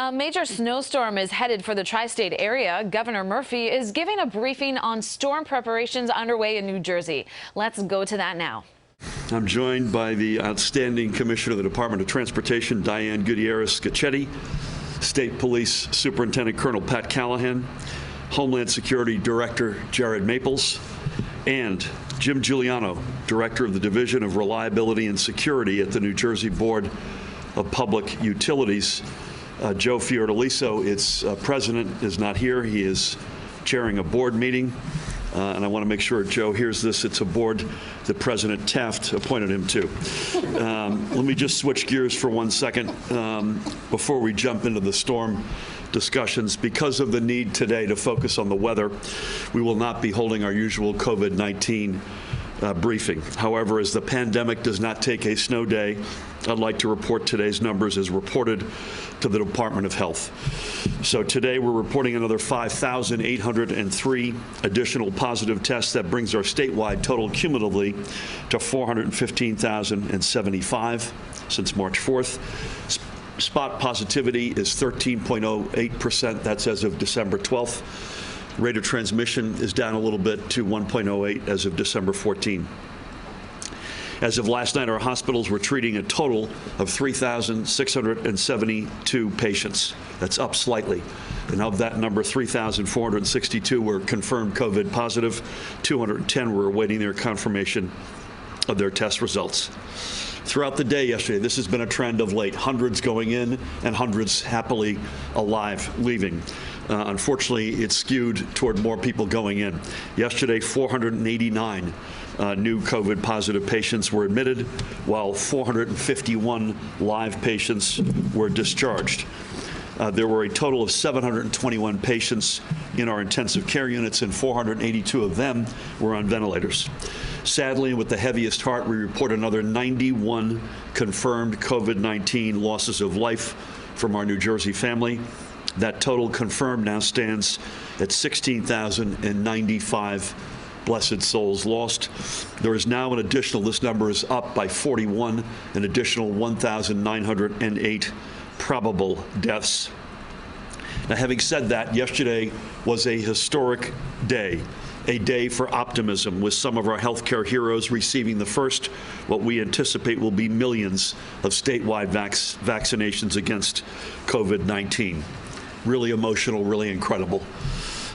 A major snowstorm is headed for the tri-state area. Governor Murphy is giving a briefing on storm preparations underway in New Jersey. Let's go to that now. I'm joined by the outstanding Commissioner of the Department of Transportation, Diane Gutierrez-Scacchetti, State Police Superintendent Colonel Pat Callahan, Homeland Security Director Jared Maples, and Jim Giuliano, Director of the Division of Reliability and Security at the New Jersey Board of Public Utilities. Joe Fiordaliso, its president, is not here. He is chairing a board meeting. And I want to make sure Joe hears this. It's a board that President Taft appointed him to. Let me just switch gears for 1 second before we jump into the storm discussions. Because of the need today to focus on the weather, we will not be holding our usual COVID-19 briefing. However, as the pandemic does not take a snow day, I'd like to report today's numbers as reported to the Department of Health. So today we're reporting another 5,803 additional positive tests. That brings our statewide total cumulatively to 415,075 since March 4th. Spot positivity is 13.08%. That's as of December 12th. Rate of transmission is down a little bit to 1.08 as of December 14. As of last night, our hospitals were treating a total of 3,672 patients. That's up slightly. And of that number, 3,462 were confirmed COVID positive. 210 were awaiting their confirmation of their test results. Throughout the day yesterday, this has been a trend of late. Hundreds going in and hundreds happily alive leaving. Unfortunately, it's skewed toward more people going in. Yesterday, 489 new COVID positive patients were admitted, while 451 live patients were discharged. There were a total of 721 patients in our intensive care units, and 482 of them were on ventilators. Sadly, with the heaviest heart, we report another 91 confirmed COVID-19 losses of life from our New Jersey family. That total confirmed now stands at 16,095 blessed souls lost. There is now an additional, this number is up by 41, an additional 1,908 probable deaths. Now, having said that, yesterday was a historic day, a day for optimism, with some of our healthcare heroes receiving the first, what we anticipate will be millions of statewide vaccinations against COVID-19. Really emotional, really incredible.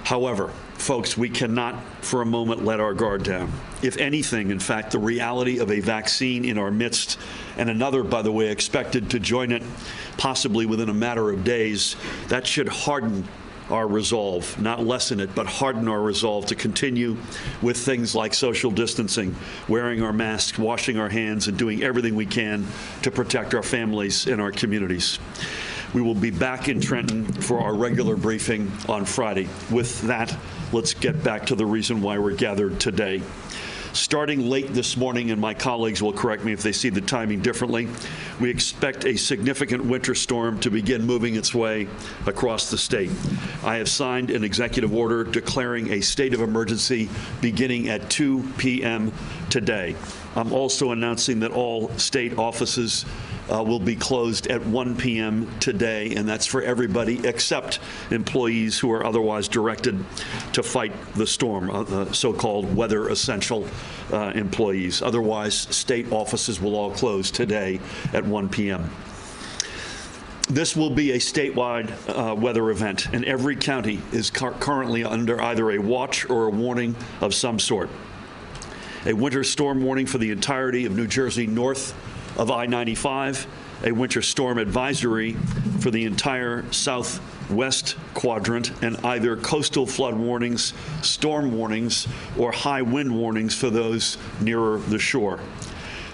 However, folks, we cannot for a moment let our guard down. If anything, in fact, the reality of a vaccine in our midst, and another, by the way, expected to join it possibly within a matter of days, that should harden our resolve, not lessen it, but harden our resolve to continue with things like social distancing, wearing our masks, washing our hands, and doing everything we can to protect our families and our communities. We will be back in Trenton for our regular briefing on Friday. With that, let's get back to the reason why we're gathered today. Starting late this morning, and my colleagues will correct me if they see the timing differently, we expect a significant winter storm to begin moving its way across the state. I have signed an executive order declaring a state of emergency beginning at 2 p.m. today. I'm also announcing that all state offices will be closed at 1 p.m. today, and that's for everybody except employees who are otherwise directed to fight the storm, so-called weather essential employees. Otherwise, state offices will all close today at 1 p.m. This will be a statewide weather event, and every county is currently under either a watch or a warning of some sort. A winter storm warning for the entirety of New Jersey north of I-95, a winter storm advisory for the entire southwest quadrant, and either coastal flood warnings, storm warnings, or high wind warnings for those nearer the shore.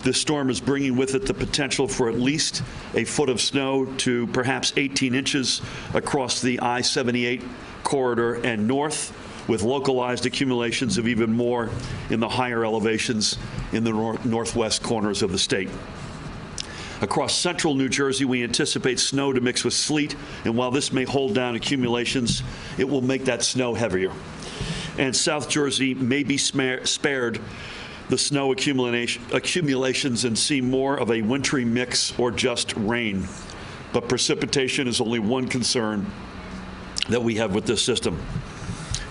This storm is bringing with it the potential for at least a foot of snow to perhaps 18 inches across the I-78 corridor and north, with localized accumulations of even more in the higher elevations in the northwest corners of the state. Across central New Jersey, we anticipate snow to mix with sleet, and while this may hold down accumulations, it will make that snow heavier. And South Jersey may be spared the snow accumulations and see more of a wintry mix or just rain. but precipitation is only one concern that we have with this system.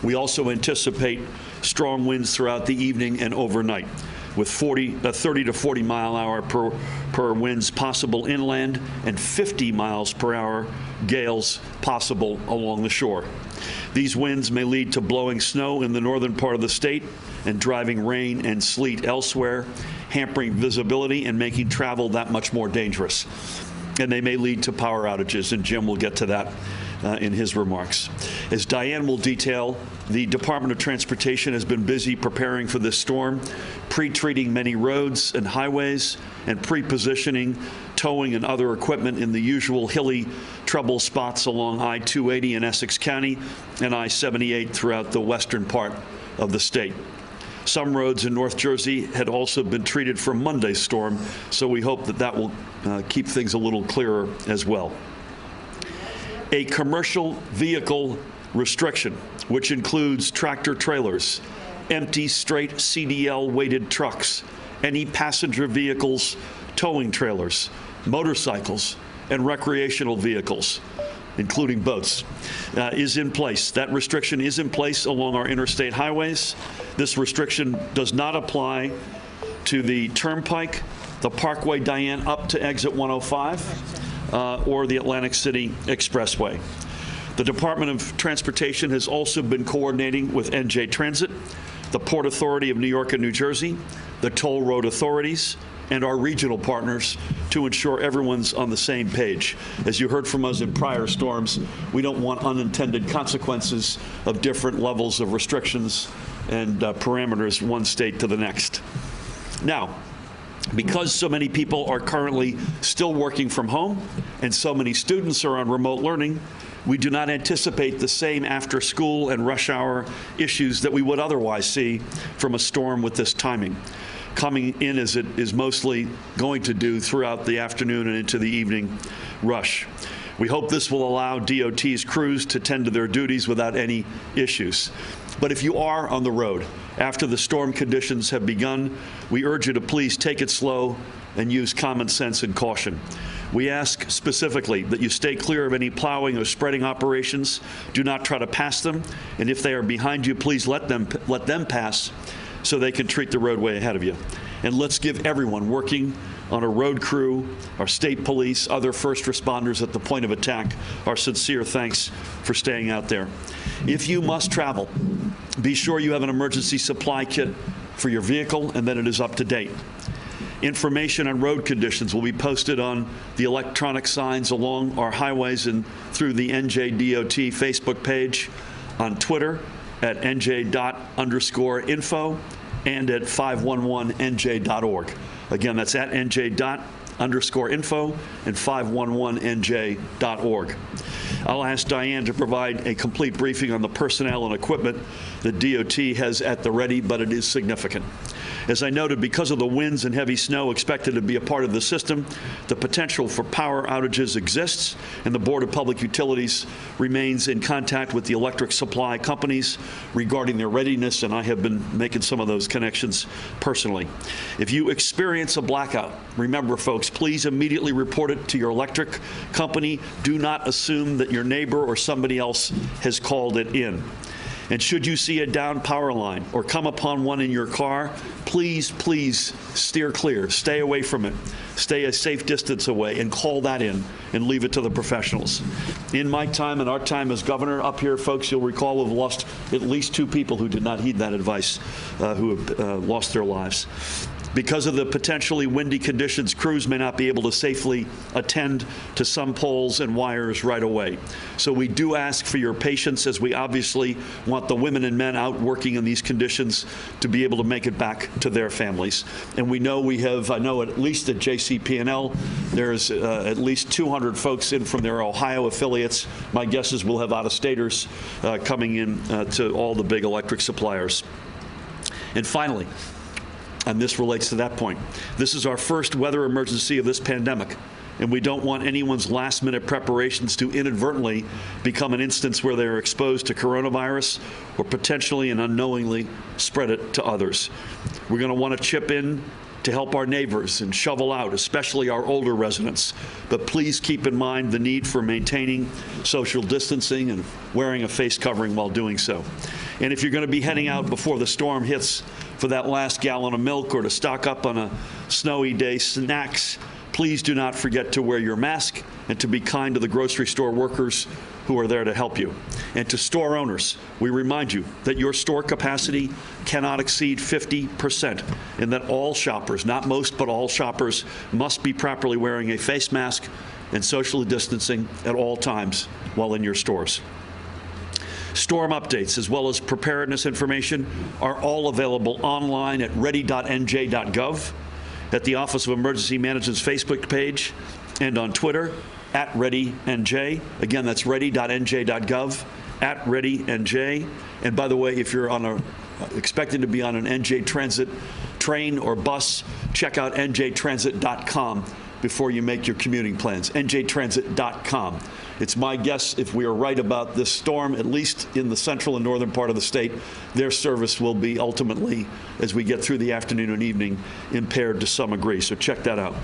We also anticipate strong winds throughout the evening and overnight, with 30 to 40 mile hour per winds possible inland and 50 miles per hour gales possible along the shore. These winds may lead to blowing snow in the northern part of the state and driving rain and sleet elsewhere, hampering visibility and making travel that much more dangerous. And they may lead to power outages, and Jim will get to that in his remarks. As Diane will detail, the Department of Transportation has been busy preparing for this storm, pre-treating many roads and highways, and pre-positioning towing and other equipment in the usual hilly trouble spots along I-280 in Essex County and I-78 throughout the western part of the state. Some roads in North Jersey had also been treated for Monday's storm, so we hope that that will keep things a little clearer as well. A commercial vehicle restriction, which includes tractor trailers, empty straight CDL weighted trucks, any passenger vehicles, towing trailers, motorcycles, and recreational vehicles, including boats, is in place. That restriction is in place along our interstate highways. This restriction does not apply to the Turnpike, the Parkway Diane up to exit 105, or the Atlantic City Expressway. The Department of Transportation has also been coordinating with NJ Transit, the Port Authority of New York and New Jersey, the toll road authorities, and our regional partners to ensure everyone's on the same page. As you heard from us in prior storms, we don't want unintended consequences of different levels of restrictions and parameters one state to the next. Now, because so many people are currently still working from home and so many students are on remote learning, we do not anticipate the same after-school and rush hour issues that we would otherwise see from a storm with this timing, coming in as it is mostly going to do throughout the afternoon and into the evening rush. We hope this will allow DOT's crews to tend to their duties without any issues. But if you are on the road after the storm conditions have begun, we urge you to please take it slow and use common sense and caution. We ask specifically that you stay clear of any plowing or spreading operations. Do not try to pass them. And if they are behind you, please let them pass so they can treat the roadway ahead of you. And let's give everyone working on a road crew, our state police, other first responders at the point of attack, our sincere thanks for staying out there. If you must travel, be sure you have an emergency supply kit for your vehicle and that it is up to date. Information on road conditions will be posted on the electronic signs along our highways and through the NJDOT Facebook page, on Twitter at nj._info and at 511nj.org. Again, that's at nj._info and 511nj.org. I'll ask Diane to provide a complete briefing on the personnel and equipment that DOT has at the ready, but it is significant. As I noted, because of the winds and heavy snow expected to be a part of the system, the potential for power outages exists, and the Board of Public Utilities remains in contact with the electric supply companies regarding their readiness, and I have been making some of those connections personally. If you experience a blackout, remember, folks, please immediately report it to your electric company. Do not assume that your neighbor or somebody else has called it in. And should you see a down power line or come upon one in your car, please steer clear. Stay away from it. Stay a safe distance away and call that in and leave it to the professionals. In my time and our time as governor up here, folks, you'll recall we've lost at least 2 people who did not heed that advice, who have lost their lives. Because of the potentially windy conditions, crews may not be able to safely attend to some poles and wires right away. So we do ask for your patience, as we obviously want the women and men out working in these conditions to be able to make it back to their families. And we know we have, I know at least at JCP&L, there's at least 200 folks in from their Ohio affiliates. My guess is we'll have out-of-staters coming in to all the big electric suppliers. And finally, and this relates to that point, this is our first weather emergency of this pandemic, and we don't want anyone's last-minute preparations to inadvertently become an instance where they're exposed to coronavirus or potentially and unknowingly spread it to others. We're going to want to chip in to help our neighbors and shovel out, especially our older residents. But please keep in mind the need for maintaining social distancing and wearing a face covering while doing so. And if you're going to be heading out before the storm hits for that last gallon of milk or to stock up on a snowy day snacks, please do not forget to wear your mask and to be kind to the grocery store workers who are there to help you. And to store owners, we remind you that your store capacity cannot exceed 50%, and that all shoppers, not most, but all shoppers, must be properly wearing a face mask and socially distancing at all times while in your stores. Storm updates as well as preparedness information are all available online at ready.nj.gov, at the Office of Emergency Management's Facebook page, and on Twitter at ReadyNJ. Again, that's ready.nj.gov, at ReadyNJ. And by the way, if you're expecting to be on an NJ Transit train or bus, check out njtransit.com before you make your commuting plans, njtransit.com. It's my guess, if we are right about this storm, at least in the central and northern part of the state, their service will be ultimately, as we get through the afternoon and evening, impaired to some degree. So check that out.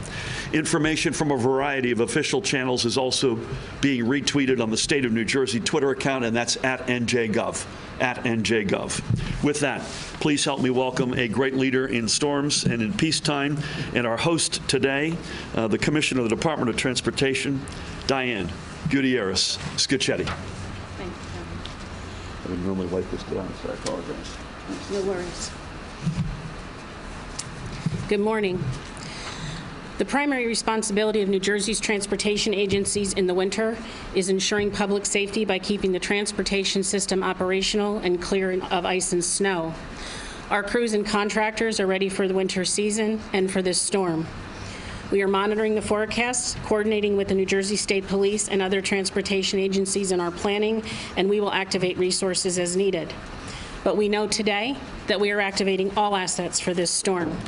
Information from a variety of official channels is also being retweeted on the State of New Jersey Twitter account, and that's at NJGov, at NJGov. With that, please help me welcome a great leader in storms and in peacetime, and our host today, the Commissioner of the Department of Transportation, Diane Gutierrez Scacchetti. Thank you, Kevin. I would normally wipe this down, so I apologize. No worries. Good morning. The primary responsibility of New Jersey's transportation agencies in the winter is ensuring public safety by keeping the transportation system operational and clear of ice and snow. Our crews and contractors are ready for the winter season and for this storm. We are monitoring the forecasts, coordinating with the New Jersey State Police and other transportation agencies in our planning, and we will activate resources as needed. But we know today that we are activating all assets for this storm.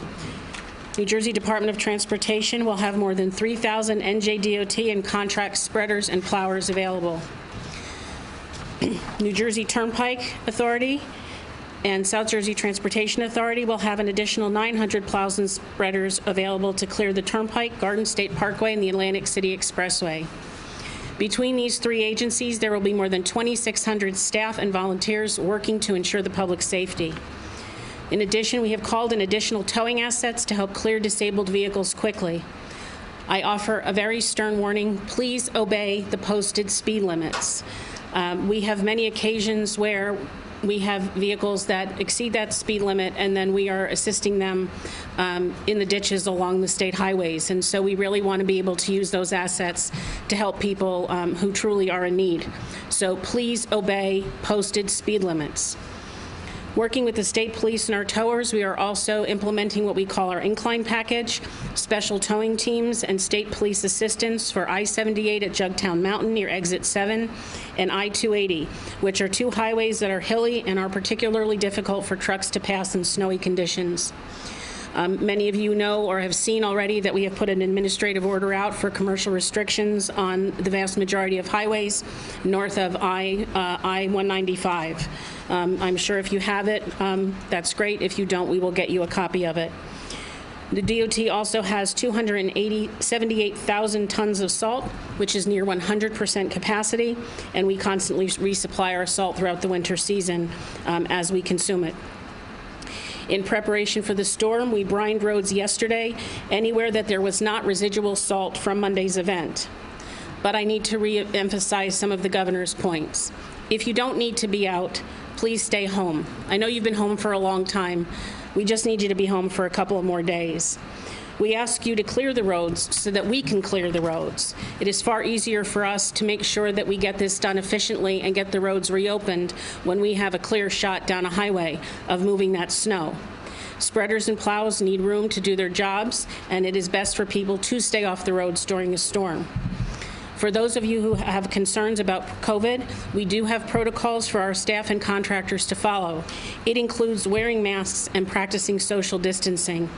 New Jersey Department of Transportation will have more than 3,000 NJDOT and contract spreaders and plowers available. New Jersey Turnpike Authority and South Jersey Transportation Authority will have an additional 900 plows and spreaders available to clear the Turnpike, Garden State Parkway, and the Atlantic City Expressway. Between these three agencies, there will be more than 2,600 staff and volunteers working to ensure the public safety. In addition, we have called in additional towing assets to help clear disabled vehicles quickly. I offer a very stern warning: please obey the posted speed limits. We have many occasions where we have vehicles that exceed that speed limit, and then we are assisting them in the ditches along the state highways. And so we really want to be able to use those assets to help people who truly are in need. So please obey posted speed limits. Working with the state police and our towers, we are also implementing what we call our incline package, special towing teams, and state police assistance for I-78 at Jugtown Mountain near Exit 7 and I-280, which are two highways that are hilly and are particularly difficult for trucks to pass in snowy conditions. Many of you know or have seen already that we have put an administrative order out for commercial restrictions on the vast majority of highways north of I-195. I'm sure if you have it, that's great. If you don't, we will get you a copy of it. The DOT also has 278,000 tons of salt, which is near 100% capacity, and we constantly resupply our salt throughout the winter season as we consume it. In preparation for the storm, we brined roads yesterday anywhere that there was not residual salt from Monday's event. But I need to re-emphasize some of the governor's points. If you don't need to be out, please stay home. I know you've been home for a long time. We just need you to be home for a couple of more days. We ask you to clear the roads so that we can clear the roads. It is far easier for us to make sure that we get this done efficiently and get the roads reopened when we have a clear shot down a highway of moving that snow. Spreaders and plows need room to do their jobs, and it is best for people to stay off the roads during a storm. For those of you who have concerns about COVID, we do have protocols for our staff and contractors to follow. It includes wearing masks and practicing social distancing.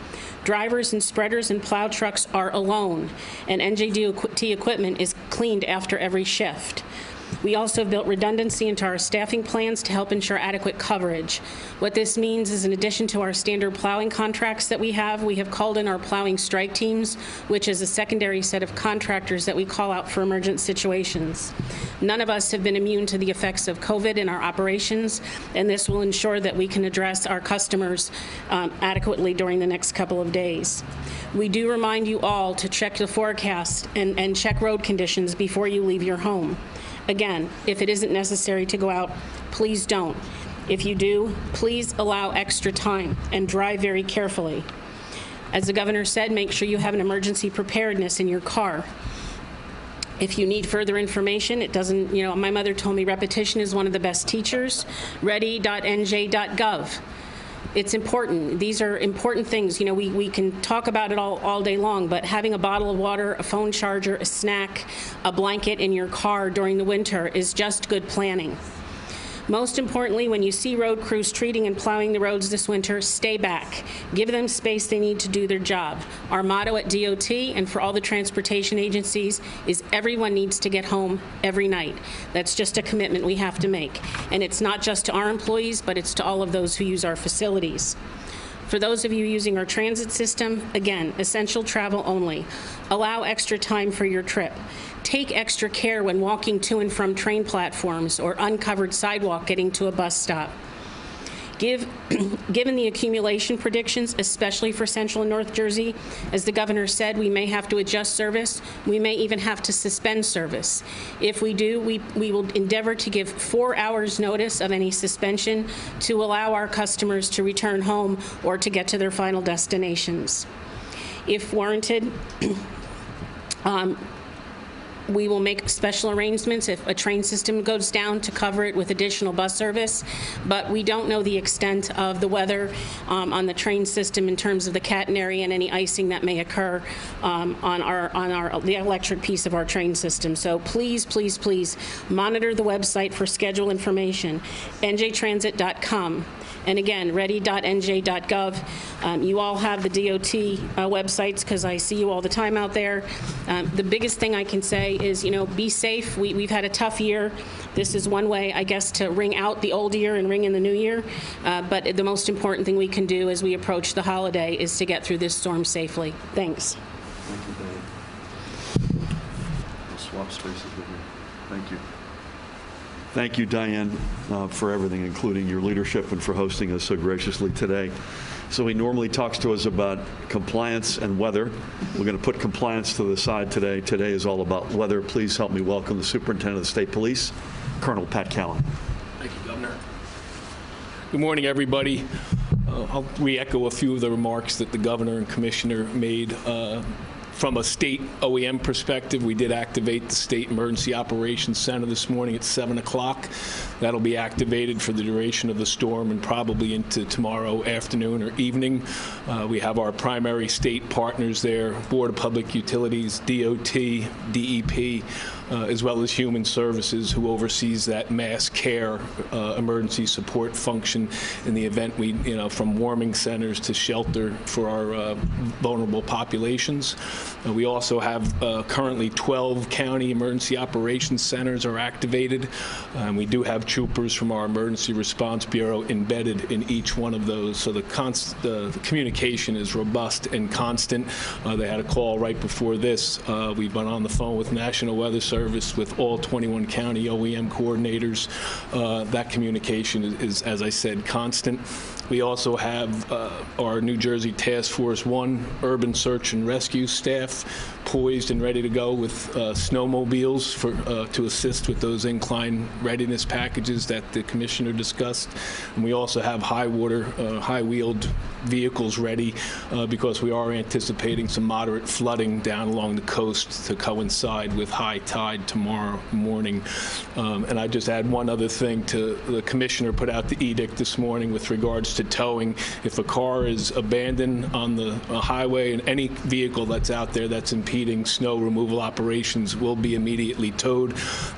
Drivers and spreaders and plow trucks are alone, and NJDOT equipment is cleaned after every shift. We also have built redundancy into our staffing plans to help ensure adequate coverage. What this means is, in addition to our standard plowing contracts that we have called in our plowing strike teams, which is a secondary set of contractors that we call out for emergent situations. None of us have been immune to the effects of COVID in our operations, and this will ensure that we can address our customers adequately during the next couple of days. We do remind you all to check the forecast and check road conditions before you leave your home. Again, if it isn't necessary to go out, please don't. If you do, please allow extra time and drive very carefully. As the governor said, make sure you have an emergency preparedness in your car. If you need further information, it doesn't, my mother told me repetition is one of the best teachers. ready.nj.gov. It's important. These are important things. We can talk about it all day long, but having a bottle of water, a phone charger, a snack, a blanket in your car during the winter is just good planning. Most importantly, when you see road crews treating and plowing the roads this winter, stay back. Give them space they need to do their job. Our motto at DOT and for all the transportation agencies is everyone needs to get home every night. That's just a commitment we have to make. And it's not just to our employees, but it's to all of those who use our facilities. For those of you using our transit system, again, essential travel only. Allow extra time for your trip. Take extra care when walking to and from train platforms or uncovered sidewalk getting to a bus stop. Given the accumulation predictions, especially for Central and North Jersey, as the governor said, we may have to adjust service. We may even have to suspend service. If we do, we will endeavor to give 4 hours notice of any suspension to allow our customers to return home or to get to their final destinations. If warranted, we will make special arrangements if a train system goes down to cover it with additional bus service, but we don't know the extent of the weather on the train system in terms of the catenary and any icing that may occur on the electric piece of our train system. So please, please, please monitor the website for schedule information, njtransit.com. And again, ready.nj.gov. You all have the DOT websites because I see you all the time out there. The biggest thing I can say is, be safe. We've had a tough year. This is one way, I guess, to ring out the old year and ring in the new year. But the most important thing we can do as we approach the holiday is to get through this storm safely. Thanks. Thank you, Diane. We'll swap spaces with you. Thank you. Thank you, Diane, for everything, including your leadership and for hosting us so graciously today. So he normally talks to us about compliance and weather. We're going to put compliance to the side today. Today is all about weather. Please help me welcome the Superintendent of the State Police, Colonel Pat Callan. Thank you, Governor. Good morning, everybody. I'll re-echo a few of the remarks that the Governor and Commissioner made. From a state OEM perspective, we did activate the State Emergency Operations Center this morning at 7 o'clock. That'll be activated for the duration of the storm and probably into tomorrow afternoon or evening. We have our primary state partners there, Board of Public Utilities, DOT, DEP, as well as Human Services, who oversees that mass care emergency support function in the event from warming centers to shelter for our vulnerable populations. We also have currently 12 county emergency operations centers are activated. We do have troopers from our Emergency Response Bureau embedded in each one of those, so the communication is robust and constant. They had a call right before this. We've been on the phone with National Weather Service, with all 21 county OEM coordinators. That communication is, as I said, constant. We also have our New Jersey Task Force 1 urban search and rescue staff poised and ready to go with snowmobiles to assist with those incline readiness packages that the Commissioner discussed. And we also have high-wheeled vehicles ready because we are anticipating some moderate flooding down along the coast to coincide with high tide tomorrow morning. And I just add one other thing. The Commissioner put out the edict this morning with regards to towing. If a car is abandoned on the highway and any vehicle that's out there that's impeding snow removal operations will be immediately towed.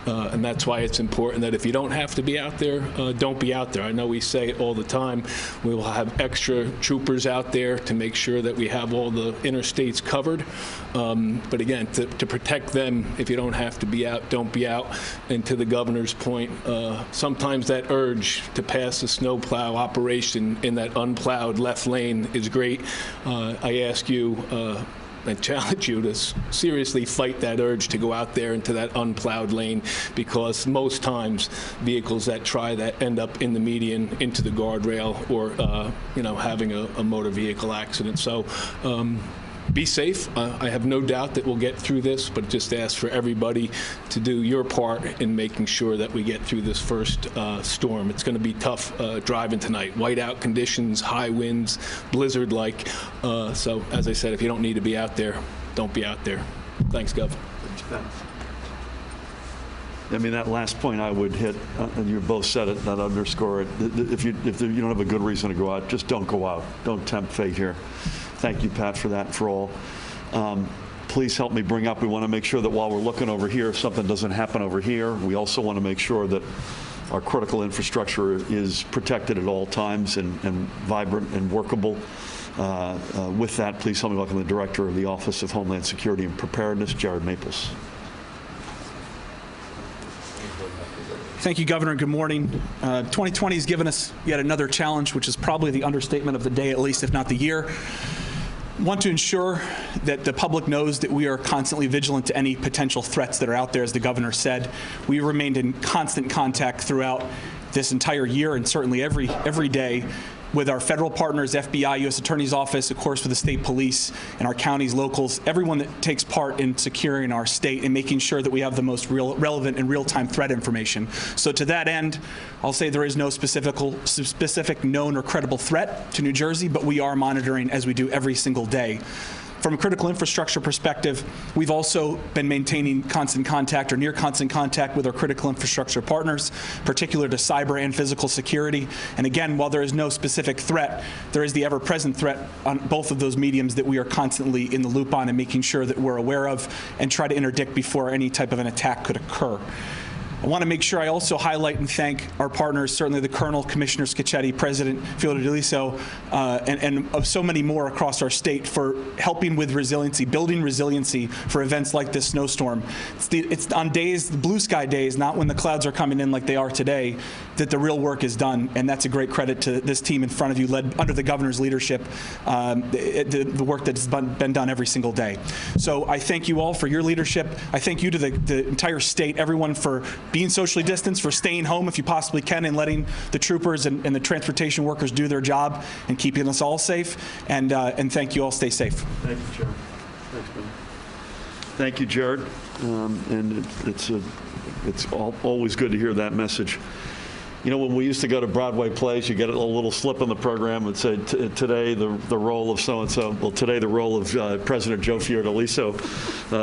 And that's why it's important that if you don't have to be out there, don't be out there. I know we say it all the time. We will have extra troopers out there to make sure that we have all the interstates covered. But again, to protect them, if you don't have to be out, don't be out. And to the governor's point, sometimes that urge to pass a snowplow operation in that unplowed left lane is great. I ask you and challenge you to seriously fight that urge to go out there into that unplowed lane, because most times vehicles that try that end up in the median, into the guardrail, or having a motor vehicle accident. So be safe. I have no doubt that we'll get through this, but just ask for everybody to do your part in making sure that we get through this first storm. It's going to be tough driving tonight. Whiteout conditions, high winds, blizzard-like. So, as I said, if you don't need to be out there, don't be out there. Thanks, Gov. I mean, that last point I would hit, and you both said it, that underscore it. If you don't have a good reason to go out, just don't go out. Don't tempt fate here. Thank you, Pat, for that and for all. Please help me bring up, we want to make sure that while we're looking over here, if something doesn't happen over here, we also want to make sure that our critical infrastructure is protected at all times and vibrant and workable. With that, please help me welcome the Director of the Office of Homeland Security and Preparedness, Jared Maples. Thank you, Governor. Good morning. 2020 has given us yet another challenge, which is probably the understatement of the day, at least, if not the year. Want to ensure that the public knows that we are constantly vigilant to any potential threats that are out there, as the governor said. We remained in constant contact throughout this entire year, and certainly every day, with our federal partners, FBI, U.S. Attorney's Office, of course, with the state police and our counties, locals, everyone that takes part in securing our state and making sure that we have the most relevant and real-time threat information. So to that end, I'll say there is no specific known or credible threat to New Jersey, but we are monitoring as we do every single day. From a critical infrastructure perspective, we've also been maintaining constant contact or near constant contact with our critical infrastructure partners, particular to cyber and physical security. And again, while there is no specific threat, there is the ever-present threat on both of those mediums that we are constantly in the loop on and making sure that we're aware of and try to interdict before any type of an attack could occur. I want to make sure I also highlight and thank our partners, certainly the Colonel, Commissioner Scicchetti, President Fiordaliso, and of so many more across our state for helping with resiliency, building resiliency for events like this snowstorm. It's on days, the blue sky days, not when the clouds are coming in like they are today, that the real work is done, and that's a great credit to this team in front of you, led under the governor's leadership, the work that's been done every single day. So I thank you all for your leadership. I thank you to the entire state, everyone for being socially distanced, for staying home if you possibly can, and letting the troopers and the transportation workers do their job and keeping us all safe. And thank you all. Stay safe. Thank you, Jared. Thanks, Ben. Thank you, Jared. And it's always good to hear that message. You know, when we used to go to Broadway plays, you get a little slip in the program and say, today the role of so-and-so. Well, today the role of President Joe Fiordaliso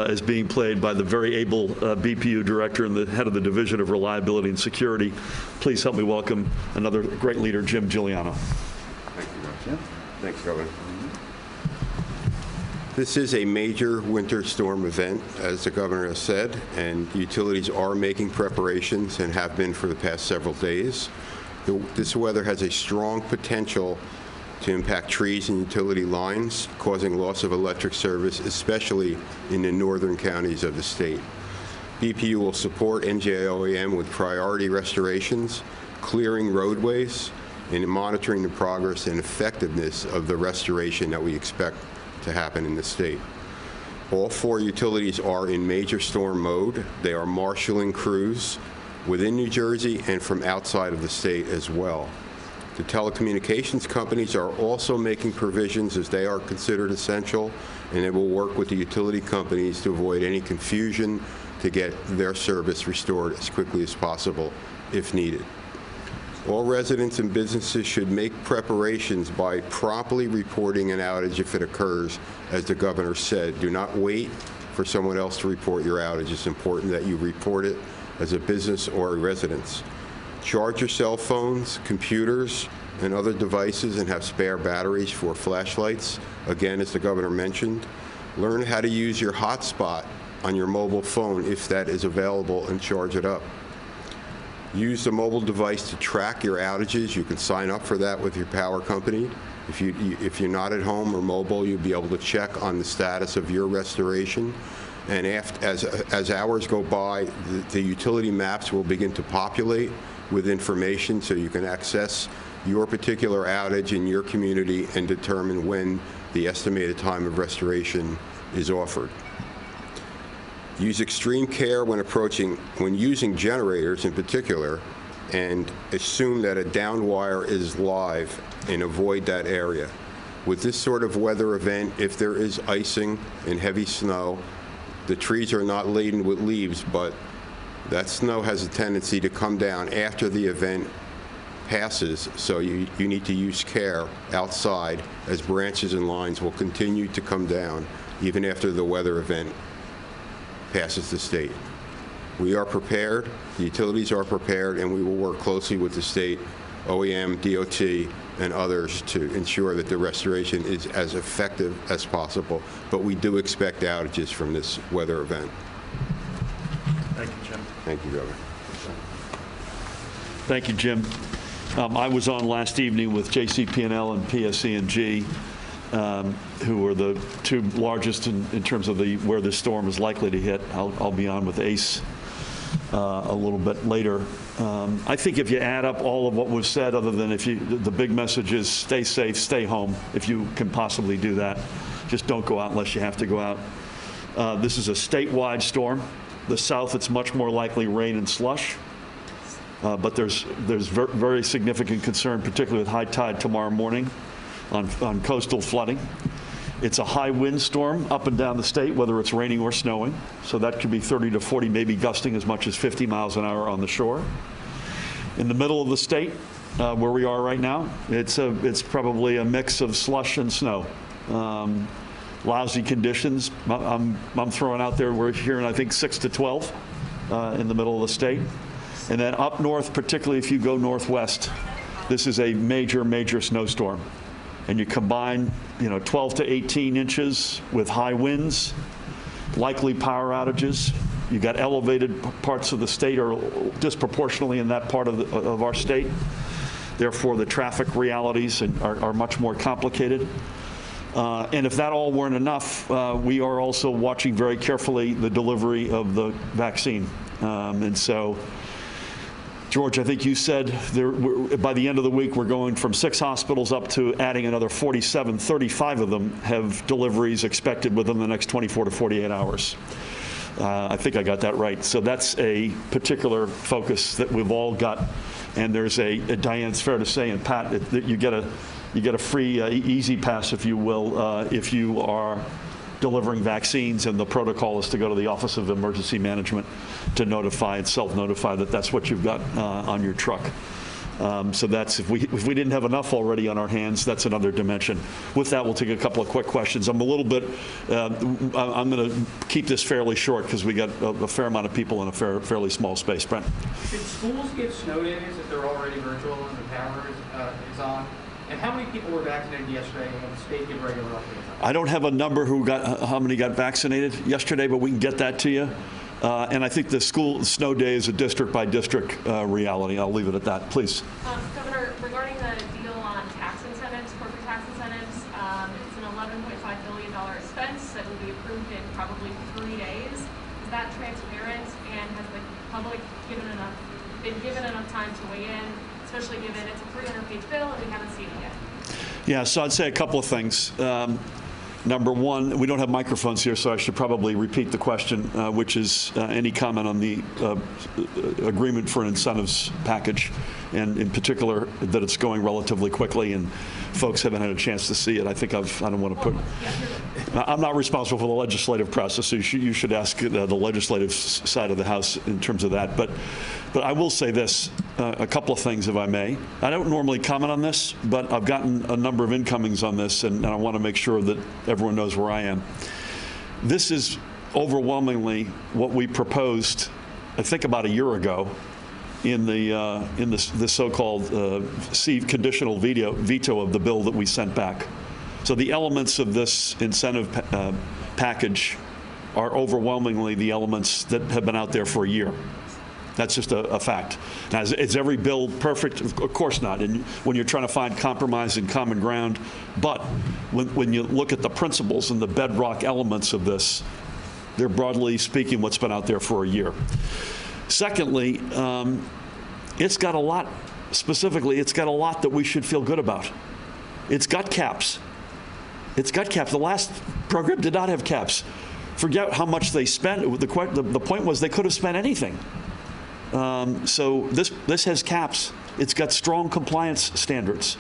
is being played by the very able BPU director and the head of the Division of Reliability and Security. Please help me welcome another great leader, Jim Giuliano. Thank you, Rob. Thanks, Governor. This is a major winter storm event, as the governor has said, and utilities are making preparations and have been for the past several days. This weather has a strong potential to impact trees and utility lines, causing loss of electric service, especially in the northern counties of the state. BPU will support NJOEM with priority restorations, clearing roadways, and monitoring the progress and effectiveness of the restoration that we expect to happen in the state. All four utilities are in major storm mode. They are marshaling crews within New Jersey and from outside of the state as well. The telecommunications companies are also making provisions as they are considered essential, and they will work with the utility companies to avoid any confusion to get their service restored as quickly as possible if needed. All residents and businesses should make preparations by promptly reporting an outage if it occurs, as the governor said. Do not wait for someone else to report your outage. It's important that you report it as a business or a residence. Charge your cell phones, computers, and other devices, and have spare batteries for flashlights. Again, as the governor mentioned, learn how to use your hotspot on your mobile phone if that is available and charge it up. Use the mobile device to track your outages. You can sign up for that with your power company. If you're not at home or mobile, you'll be able to check on the status of your restoration And as hours go by, the utility maps will begin to populate with information so you can access your particular outage in your community and determine when the estimated time of restoration is offered. Use extreme care when using generators in particular, and assume that a down wire is live and avoid that area. With this sort of weather event, if there is icing and heavy snow, the trees are not laden with leaves, but that snow has a tendency to come down after the event passes, so you need to use care outside, as branches and lines will continue to come down even after the weather event passes the state. We are prepared, the utilities are prepared, and we will work closely with the state, OEM, DOT, and others to ensure that the restoration is as effective as possible. But we do expect outages from this weather event. Thank you, Jim. Thank you, Governor. Thank you, Jim. I was on last evening with JCP&L and PSE&G, who are the two largest in terms of where this storm is likely to hit. I'll be on with ACE a little bit later. I think if you add up all of what was said, other than the big message is stay safe, stay home, if you can possibly do that. Just don't go out unless you have to go out. This is a statewide storm. The south, it's much more likely rain and slush. But there's very significant concern, particularly with high tide tomorrow morning on coastal flooding. It's a high wind storm up and down the state, whether it's raining or snowing. So that could be 30 to 40, maybe gusting as much as 50 miles an hour on the shore. In the middle of the state, where we are right now, it's probably a mix of slush and snow. Lousy conditions. I'm throwing out there, we're hearing, I think, 6 to 12 in the middle of the state. And then up north, particularly if you go northwest, this is a major, major snowstorm. And you combine, 12 to 18 inches with high winds, likely power outages. You got elevated parts of the state are disproportionately in that part of our state. Therefore, the traffic realities are much more complicated. And if that all weren't enough, we are also watching very carefully the delivery of the vaccine. And so, George, I think you said by the end of the week, we're going from 6 hospitals up to adding another 47. 35 of them have deliveries expected within the next 24 to 48 hours. I think I got that right. So that's a particular focus that we've all got. And there's Diane, it's fair to say, and Pat, that you get a free easy pass, if you will, if you are delivering vaccines, and the protocol is to go to the Office of Emergency Management to notify and self-notify that that's what you've got on your truck. So that's, if we didn't have enough already on our hands, that's another dimension. With that, we'll take a couple of quick questions. I'm a little bit, I'm going to keep this fairly short because we got a fair amount of people in a fairly small space. Brent. Should schools give snow days if they're already virtual and the power is on? And how many people were vaccinated yesterday, and will the state give regular updates? I don't have a number how many got vaccinated yesterday, but we can get that to you. And I think the snow day is a district by district reality. I'll leave it at that. Please. Governor, regarding the deal on tax incentives, corporate tax incentives, it's an $11.5 billion expense that will be approved in probably 3 days. Is that transparent, and has the public been given enough time to weigh in, especially given it's a 300-page bill and we haven't seen it yet? Yeah, so I'd say a couple of things. Number one, we don't have microphones here, so I should probably repeat the question, which is any comment on the agreement for an incentives package, and in particular that it's going relatively quickly and folks haven't had a chance to see it. I think I don't want to put, I'm not responsible for the legislative process, so you should ask the legislative side of the House in terms of that. But I will say this, a couple of things, if I may. I don't normally comment on this, but I've gotten a number of incomings on this, and I want to make sure that everyone knows where I am. This is overwhelmingly what we proposed, I think, about a year ago in the so-called conditional veto of the bill that we sent back. So the elements of this incentive package are overwhelmingly the elements that have been out there for a year. That's just a fact. Now, is every bill perfect? Of course not. And when you're trying to find compromise and common ground, but when you look at the principles and the bedrock elements of this, They're broadly speaking what's been out there for a year. Secondly, it's got a lot, specifically, it's got a lot that we should feel good about. It's got caps. It's got caps. The last program did not have caps. Forget how much they spent. The point was they could have spent anything. So this has caps. It's got strong compliance standards.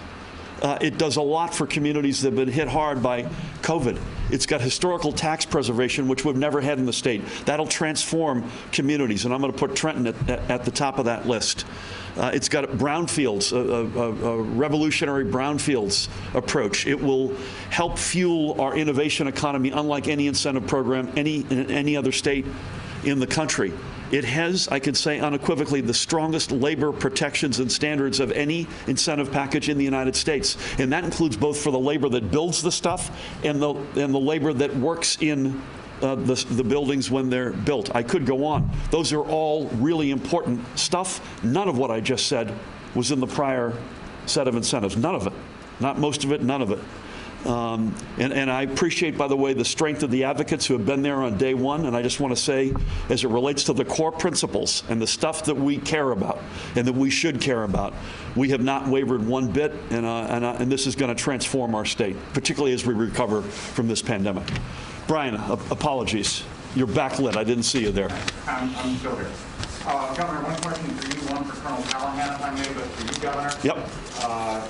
It does a lot for communities that have been hit hard by COVID. It's got historical tax preservation, which we've never had in the state. That'll transform communities, and I'm going to put Trenton at the top of that list. It's got brownfields, a revolutionary brownfields approach. It will help fuel our innovation economy, unlike any incentive program in any other state in the country. It has, I can say unequivocally, the strongest labor protections and standards of any incentive package in the United States. And that includes both for the labor that builds the stuff and the labor that works in the buildings when they're built. I could go on. Those are all really important stuff. None of what I just said was in the prior set of incentives. None of it. Not most of it, none of it. And I appreciate, by the way, the strength of the advocates who have been there on day one. And I just want to say, as it relates to the core principles and the stuff that we care about and that we should care about, we have not wavered one bit. And this is going to transform our state, particularly as we recover from this pandemic. Brian, apologies. You're backlit. I didn't see you there. I'm still here. Governor, one question for you, one for Colonel Callahan, if I may, but for you, Governor. Yep.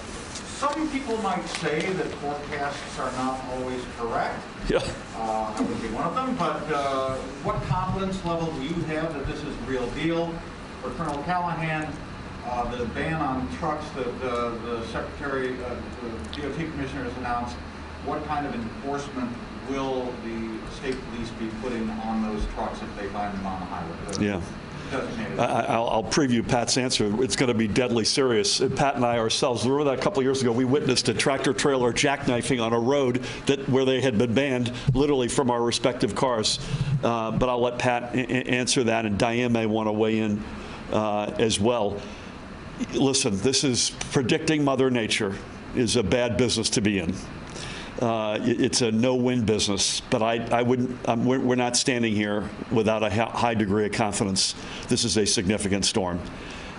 Some people might say that forecasts are not always correct. Yeah. I would be one of them, but what confidence level do you have that this is the real deal? For Colonel Callahan, the ban on trucks that the Secretary, the DOT Commissioner has announced, what kind of enforcement will the state police be putting on those trucks if they find them on the highway? Yeah. I'll preview Pat's answer. It's going to be deadly serious. Pat and I ourselves, remember that a couple of years ago, we witnessed a tractor trailer jackknifing on a road where they had been banned, literally from our respective cars. But I'll let Pat answer that, and Diane may want to weigh in as well. Listen, this is predicting Mother Nature is a bad business to be in. It's a no-win business, but we're not standing here without a high degree of confidence. This is a significant storm.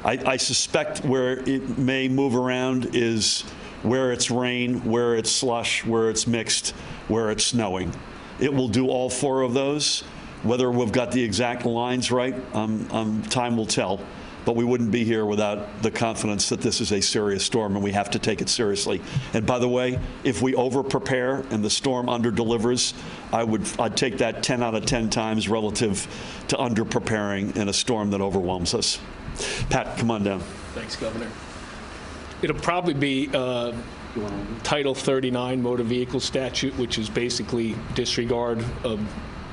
I suspect where it may move around is where it's rain, where it's slush, where it's mixed, where it's snowing. It will do all four of those. Whether we've got the exact lines right, time will tell. But we wouldn't be here without the confidence that this is a serious storm and we have to take it seriously. And by the way, if we over-prepare and the storm under-delivers, I'd take that 10 out of 10 times relative to under-preparing in a storm that overwhelms us. Pat, come on down. Thanks, Governor. It'll probably be Title 39 motor vehicle statute, which is basically disregard of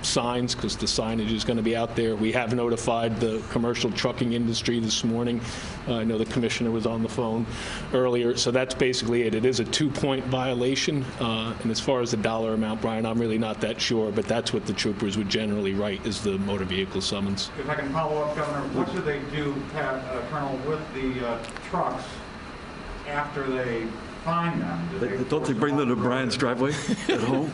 signs, because the signage is going to be out there. We have notified the commercial trucking industry this morning. I know the commissioner was on the phone earlier, so that's basically it. It is a 2-point violation, and as far as the dollar amount, Brian, I'm really not that sure, but that's what the troopers would generally write, is the motor vehicle summons. If I can follow up, Governor, what should they do, Colonel, with the trucks after they find them? Don't they bring them to Brian's driveway at home?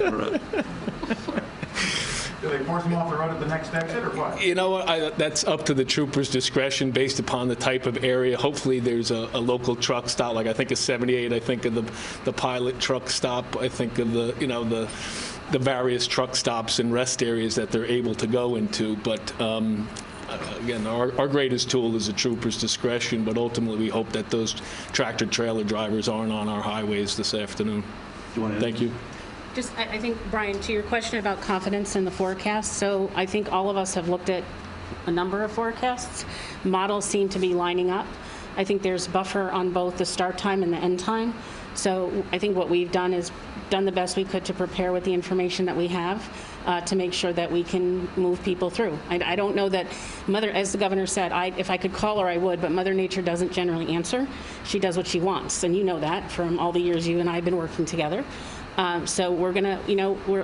Do they force them off the road at the next exit, or what? You know what? That's up to the trooper's discretion based upon the type of area. Hopefully there's a local truck stop, like I think of 78, I think of the pilot truck stop, I think of the various truck stops and rest areas that they're able to go into. But again, our greatest tool is the trooper's discretion, but ultimately we hope that those tractor trailer drivers aren't on our highways this afternoon. Thank you. Just, I think, Brian, to your question about confidence in the forecast, so I think all of us have looked at a number of forecasts. Models seem to be lining up. I think there's buffer on both the start time and the end time. So I think what we've done is done the best we could to prepare with the information that we have to make sure that we can move people through. I don't know that as the governor said, if I could call her, I would, but Mother Nature doesn't generally answer. She does what she wants, and you know that from all the years you and I have been working together. So we're gonna,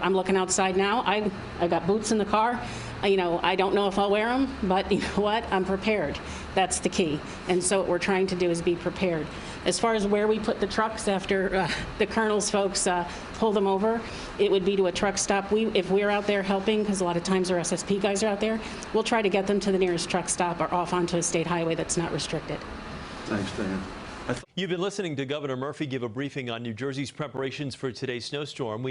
I'm looking outside now. I got boots in the car. I don't know if I'll wear them, but you know what? I'm prepared. That's the key. And so what we're trying to do is be prepared. As far as where we put the trucks after the Colonel's folks pull them over, it would be to a truck stop. If we're out there helping, because a lot of times our SSP guys are out there, we'll try to get them to the nearest truck stop or off onto a state highway that's not restricted. Thanks, Dan. You've been listening to Governor Murphy give a briefing on New Jersey's preparations for today's snowstorm.